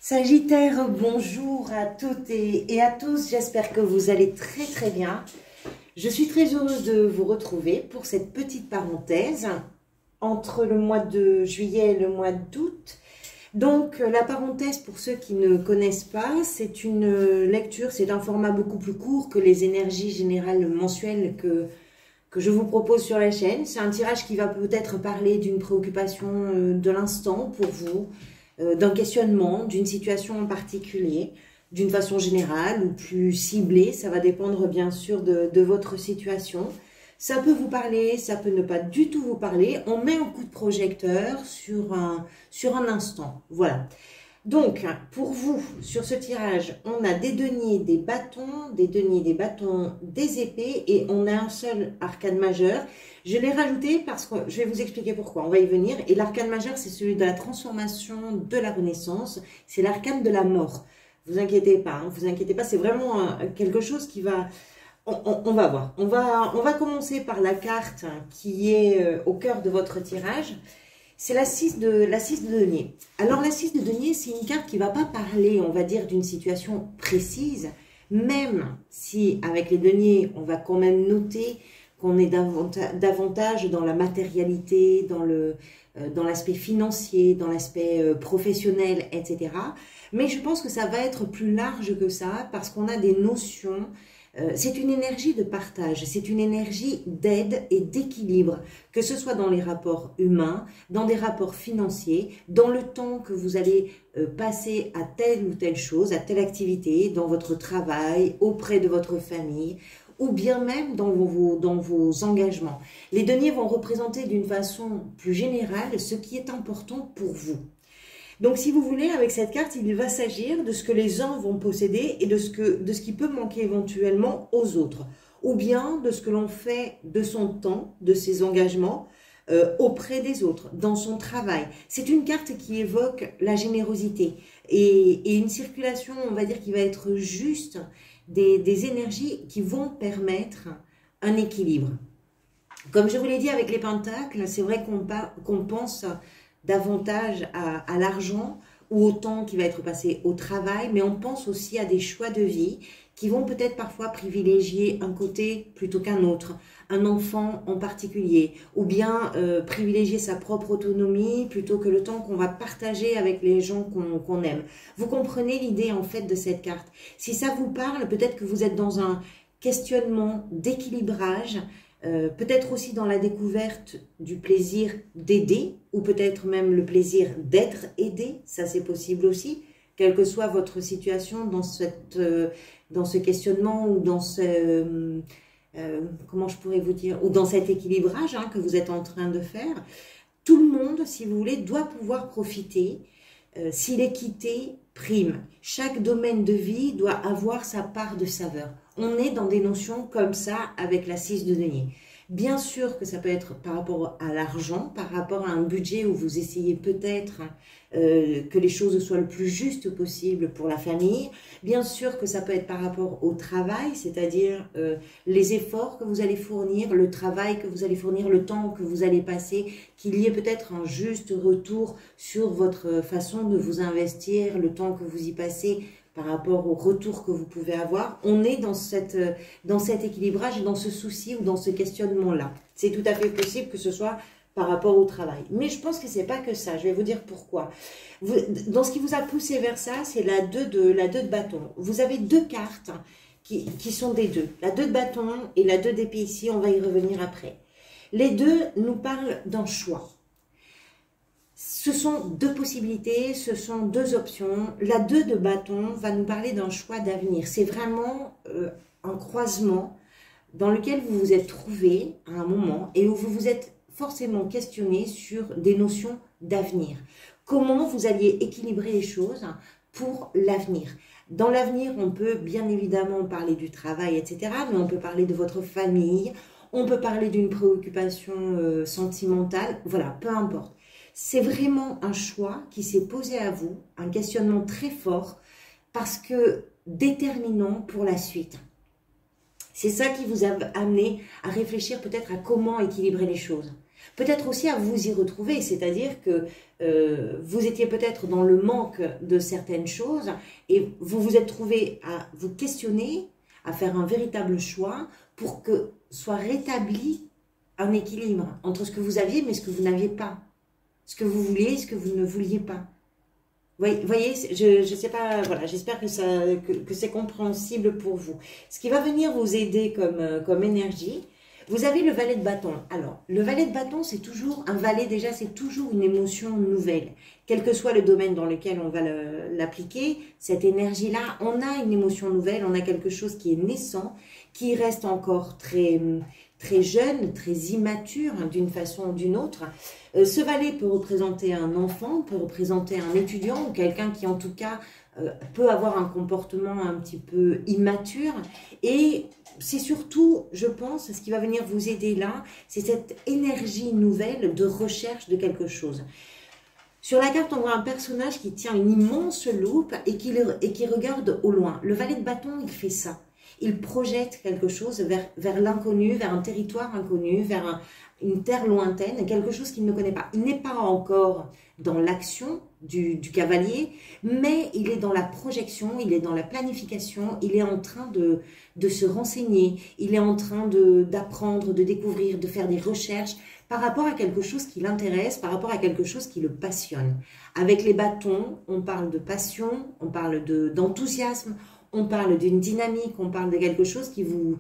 Sagittaire, bonjour à toutes et à tous, j'espère que vous allez très très bien. Je suis très heureuse de vous retrouver pour cette petite parenthèse entre le mois de juillet et le mois d'août. Donc la parenthèse, pour ceux qui ne connaissent pas, c'est une lecture, c'est un format beaucoup plus court que les énergies générales mensuelles que je vous propose sur la chaîne. C'est un tirage qui va peut-être parler d'une préoccupation de l'instant pour vous, d'un questionnement, d'une situation en particulier, d'une façon générale ou plus ciblée. Ça va dépendre bien sûr de votre situation. Ça peut vous parler, ça peut ne pas du tout vous parler. On met un coup de projecteur sur un instant. Voilà. Donc, pour vous, sur ce tirage, on a des deniers, des bâtons, des deniers, des bâtons, des épées et on a un seul arcane majeur. Je l'ai rajouté parce que je vais vous expliquer pourquoi, on va y venir. Et l'arcane majeur, c'est celui de la transformation, de la renaissance, c'est l'arcane de la mort. Vous inquiétez pas, hein, vous inquiétez pas, c'est vraiment quelque chose qui va... On va voir. On va commencer par la carte qui est au cœur de votre tirage. C'est la 6 de denier. Alors la 6 de denier, c'est une carte qui ne va pas parler, on va dire, d'une situation précise, même si avec les deniers, on va quand même noter qu'on est davantage dans la matérialité, dans l'aspect financier, dans l'aspect professionnel, etc. Mais je pense que ça va être plus large que ça, parce qu'on a des notions... c'est une énergie de partage, c'est une énergie d'aide et d'équilibre, que ce soit dans les rapports humains, dans des rapports financiers, dans le temps que vous allez passer à telle ou telle chose, à telle activité, dans votre travail, auprès de votre famille, ou bien même dans vos engagements. Les deniers vont représenter d'une façon plus générale ce qui est important pour vous. Donc, si vous voulez, avec cette carte, il va s'agir de ce que les uns vont posséder et de ce qui peut manquer éventuellement aux autres. Ou bien de ce que l'on fait de son temps, de ses engagements auprès des autres, dans son travail. C'est une carte qui évoque la générosité et une circulation, on va dire, qui va être juste des énergies qui vont permettre un équilibre. Comme je vous l'ai dit avec les pentacles, c'est vrai qu'on pense... davantage à l'argent ou au temps qui va être passé au travail, mais on pense aussi à des choix de vie qui vont peut-être parfois privilégier un côté plutôt qu'un autre, un enfant en particulier, ou bien privilégier sa propre autonomie plutôt que le temps qu'on va partager avec les gens qu'on aime. Vous comprenez l'idée en fait de cette carte. Si ça vous parle, peut-être que vous êtes dans un questionnement d'équilibrage, peut-être aussi dans la découverte du plaisir d'aider, ou peut-être même le plaisir d'être aidé, ça c'est possible aussi, quelle que soit votre situation dans ce questionnement ou dans ce, comment je pourrais vous dire, ou dans cet équilibrage que vous êtes en train de faire. Tout le monde, si vous voulez, doit pouvoir profiter si l'équité prime. Chaque domaine de vie doit avoir sa part de saveur. On est dans des notions comme ça avec la 6 de denier. Bien sûr que ça peut être par rapport à l'argent, par rapport à un budget où vous essayez peut-être que les choses soient le plus justes possible pour la famille. Bien sûr que ça peut être par rapport au travail, c'est-à-dire les efforts que vous allez fournir, le travail que vous allez fournir, le temps que vous allez passer, qu'il y ait peut-être un juste retour sur votre façon de vous investir, le temps que vous y passez, par rapport au retour que vous pouvez avoir. On est dans cet équilibrage et dans ce souci ou dans ce questionnement-là. C'est tout à fait possible que ce soit par rapport au travail. Mais je pense que c'est pas que ça. Je vais vous dire pourquoi. Dans ce qui vous a poussé vers ça, c'est la 2 de bâton. Vous avez deux cartes qui sont des deux. La 2 de bâton et la 2 d'épée ici, on va y revenir après. Les deux nous parlent d'un choix. Ce sont deux possibilités, ce sont deux options. La 2 de bâton va nous parler d'un choix d'avenir. C'est vraiment un croisement dans lequel vous vous êtes trouvé à un moment et où vous vous êtes forcément questionné sur des notions d'avenir. Comment vous alliez équilibrer les choses pour l'avenir. Dans l'avenir, on peut bien évidemment parler du travail, etc. Mais on peut parler de votre famille, on peut parler d'une préoccupation sentimentale, voilà, peu importe. C'est vraiment un choix qui s'est posé à vous, un questionnement très fort, parce que déterminant pour la suite. C'est ça qui vous a amené à réfléchir peut-être à comment équilibrer les choses. Peut-être aussi à vous y retrouver, c'est-à-dire que vous étiez peut-être dans le manque de certaines choses et vous vous êtes trouvé à vous questionner, à faire un véritable choix pour que soit rétabli un équilibre entre ce que vous aviez mais ce que vous n'aviez pas. Ce que vous vouliez et ce que vous ne vouliez pas. Voyez, je ne sais pas, voilà, j'espère que c'est compréhensible pour vous. Ce qui va venir vous aider comme énergie, vous avez le valet de bâton. Alors, le valet de bâton, c'est toujours, un valet déjà, c'est toujours une émotion nouvelle. Quel que soit le domaine dans lequel on va l'appliquer, cette énergie-là, on a une émotion nouvelle, on a quelque chose qui est naissant, qui reste encore très jeune, très immature d'une façon ou d'une autre. Ce valet peut représenter un enfant, peut représenter un étudiant ou quelqu'un qui en tout cas peut avoir un comportement un petit peu immature. Et c'est surtout, je pense, ce qui va venir vous aider là, c'est cette énergie nouvelle de recherche de quelque chose. Sur la carte, on voit un personnage qui tient une immense loupe et qui regarde au loin. Le valet de bâton, il fait ça. Il projette quelque chose vers l'inconnu, vers un territoire inconnu, vers une terre lointaine, quelque chose qu'il ne connaît pas. Il n'est pas encore dans l'action du cavalier, mais il est dans la projection, il est dans la planification, il est en train de se renseigner, il est en train d'apprendre, de découvrir, de faire des recherches par rapport à quelque chose qui l'intéresse, par rapport à quelque chose qui le passionne. Avec les bâtons, on parle de passion, on parle d'enthousiasme, on parle d'une dynamique, on parle de quelque chose qui vous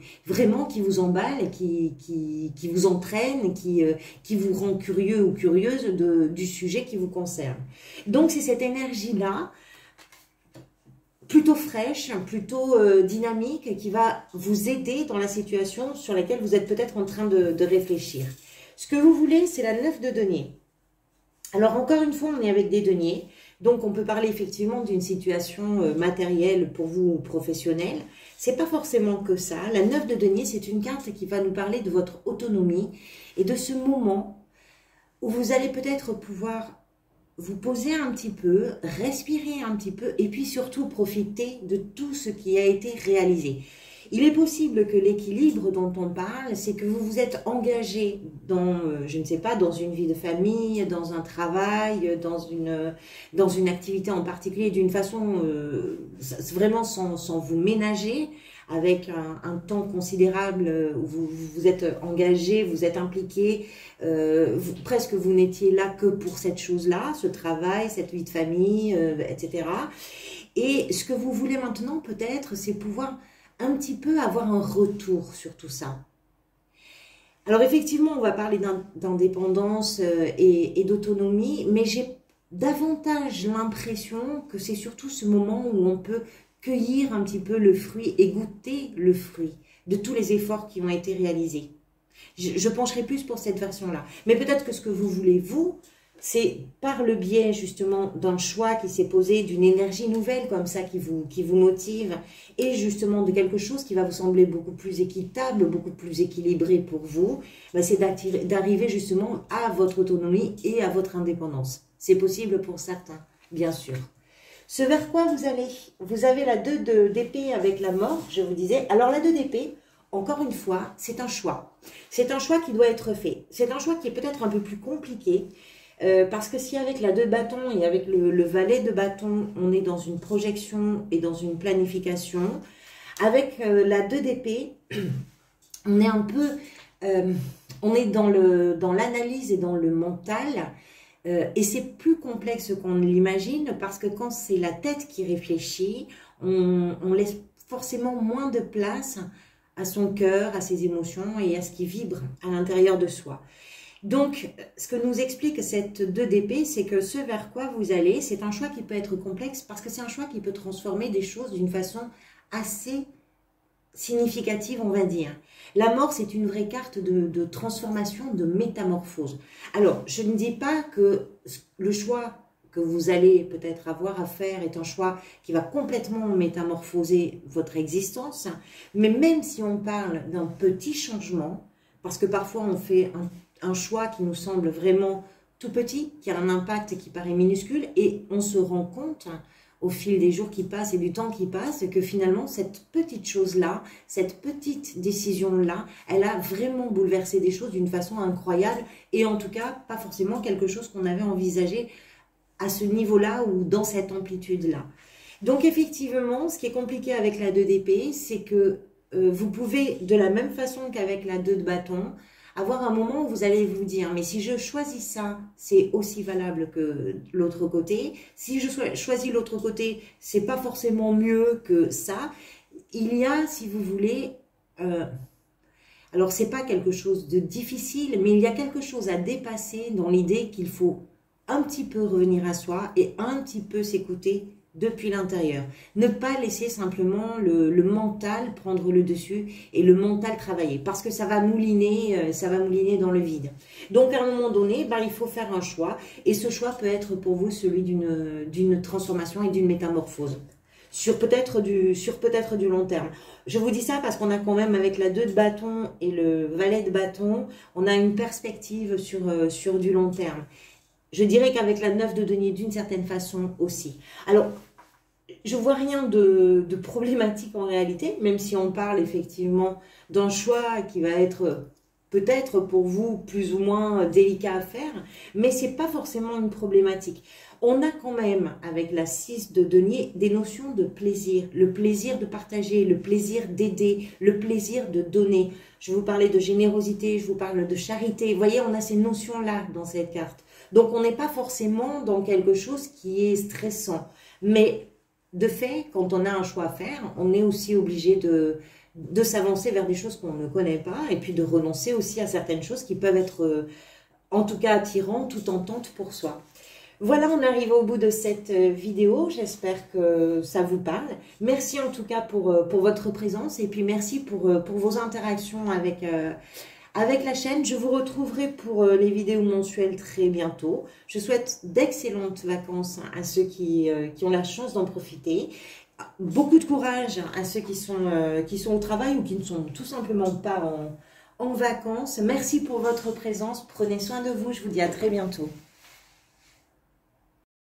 emballe, qui vous entraîne, qui vous rend curieux ou curieuse du sujet qui vous concerne. Donc c'est cette énergie-là, plutôt fraîche, plutôt dynamique, qui va vous aider dans la situation sur laquelle vous êtes peut-être en train de réfléchir. Ce que vous voulez, c'est la 9 de denier. Alors encore une fois, on est avec des deniers. Donc, on peut parler effectivement d'une situation matérielle pour vous ou professionnelle. C'est pas forcément que ça. La 9 de denier, c'est une carte qui va nous parler de votre autonomie et de ce moment où vous allez peut-être pouvoir vous poser un petit peu, respirer un petit peu et puis surtout profiter de tout ce qui a été réalisé. Il est possible que l'équilibre dont on parle, c'est que vous vous êtes engagé dans, je ne sais pas, dans une vie de famille, dans un travail, dans une activité en particulier, d'une façon vraiment sans vous ménager, avec un temps considérable où vous vous êtes engagé, vous êtes impliqué, presque vous n'étiez là que pour cette chose-là, ce travail, cette vie de famille, etc. Et ce que vous voulez maintenant peut-être, c'est pouvoir un petit peu avoir un retour sur tout ça. Alors effectivement, on va parler d'indépendance et d'autonomie, mais j'ai davantage l'impression que c'est surtout ce moment où on peut cueillir un petit peu le fruit et goûter le fruit de tous les efforts qui ont été réalisés. Je pencherai plus pour cette version-là. Mais peut-être que ce que vous voulez, vous, c'est par le biais justement d'un choix qui s'est posé, d'une énergie nouvelle comme ça qui vous motive et justement de quelque chose qui va vous sembler beaucoup plus équitable, beaucoup plus équilibré pour vous, c'est d'arriver justement à votre autonomie et à votre indépendance. C'est possible pour certains, bien sûr. Ce vers quoi vous allez? Vous avez la 2 d'épée avec la mort, je vous disais. Alors la 2 d'épée, encore une fois, c'est un choix. C'est un choix qui doit être fait. C'est un choix qui est peut-être un peu plus compliqué. Parce que si avec la 2 de bâton et avec le valet de bâton, on est dans une projection et dans une planification, avec la 2 d'épée, on est un peu, on est dans l'analyse et dans le mental, et c'est plus complexe qu'on ne l'imagine, parce que quand c'est la tête qui réfléchit, on laisse forcément moins de place à son cœur, à ses émotions et à ce qui vibre à l'intérieur de soi. Donc, ce que nous explique cette 2 d'épée, c'est que ce vers quoi vous allez, c'est un choix qui peut être complexe parce que c'est un choix qui peut transformer des choses d'une façon assez significative, on va dire. La mort, c'est une vraie carte de transformation, de métamorphose. Alors, je ne dis pas que le choix que vous allez peut-être avoir à faire est un choix qui va complètement métamorphoser votre existence, mais même si on parle d'un petit changement, parce que parfois on fait un choix qui nous semble vraiment tout petit, qui a un impact qui paraît minuscule, et on se rend compte au fil des jours qui passent et du temps qui passe, que finalement cette petite chose-là, cette petite décision-là, elle a vraiment bouleversé des choses d'une façon incroyable et en tout cas pas forcément quelque chose qu'on avait envisagé à ce niveau-là ou dans cette amplitude-là. Donc effectivement, ce qui est compliqué avec la 2 d'épée, c'est que vous pouvez, de la même façon qu'avec la 2 de bâton, avoir un moment où vous allez vous dire, mais si je choisis ça, c'est aussi valable que l'autre côté. Si je choisis l'autre côté, c'est pas forcément mieux que ça. Il y a, si vous voulez, alors c'est pas quelque chose de difficile, mais il y a quelque chose à dépasser dans l'idée qu'il faut un petit peu revenir à soi et un petit peu s'écouter depuis l'intérieur. Ne pas laisser simplement le mental prendre le dessus et le mental travailler parce que ça va mouliner dans le vide. Donc à un moment donné, il faut faire un choix et ce choix peut être pour vous celui d'une transformation et d'une métamorphose sur peut-être du long terme. Je vous dis ça parce qu'on a quand même avec la 2 de bâton et le valet de bâton, on a une perspective sur du long terme. Je dirais qu'avec la 9 de denier, d'une certaine façon aussi. Alors, je vois rien de problématique en réalité, même si on parle effectivement d'un choix qui va être peut-être pour vous plus ou moins délicat à faire, mais ce n'est pas forcément une problématique. On a quand même, avec la 6 de denier, des notions de plaisir. Le plaisir de partager, le plaisir d'aider, le plaisir de donner. Je vous parlais de générosité, je vous parle de charité. Vous voyez, on a ces notions-là dans cette carte. Donc, on n'est pas forcément dans quelque chose qui est stressant. Mais de fait, quand on a un choix à faire, on est aussi obligé de s'avancer vers des choses qu'on ne connaît pas et puis de renoncer aussi à certaines choses qui peuvent être en tout cas attirantes ou tentantes pour soi. Voilà, on arrive au bout de cette vidéo. J'espère que ça vous parle. Merci en tout cas pour votre présence et puis merci pour vos interactions avec la chaîne. Je vous retrouverai pour les vidéos mensuelles très bientôt. Je souhaite d'excellentes vacances à ceux qui ont la chance d'en profiter. Beaucoup de courage à ceux qui sont au travail ou qui ne sont tout simplement pas en vacances. Merci pour votre présence. Prenez soin de vous. Je vous dis à très bientôt.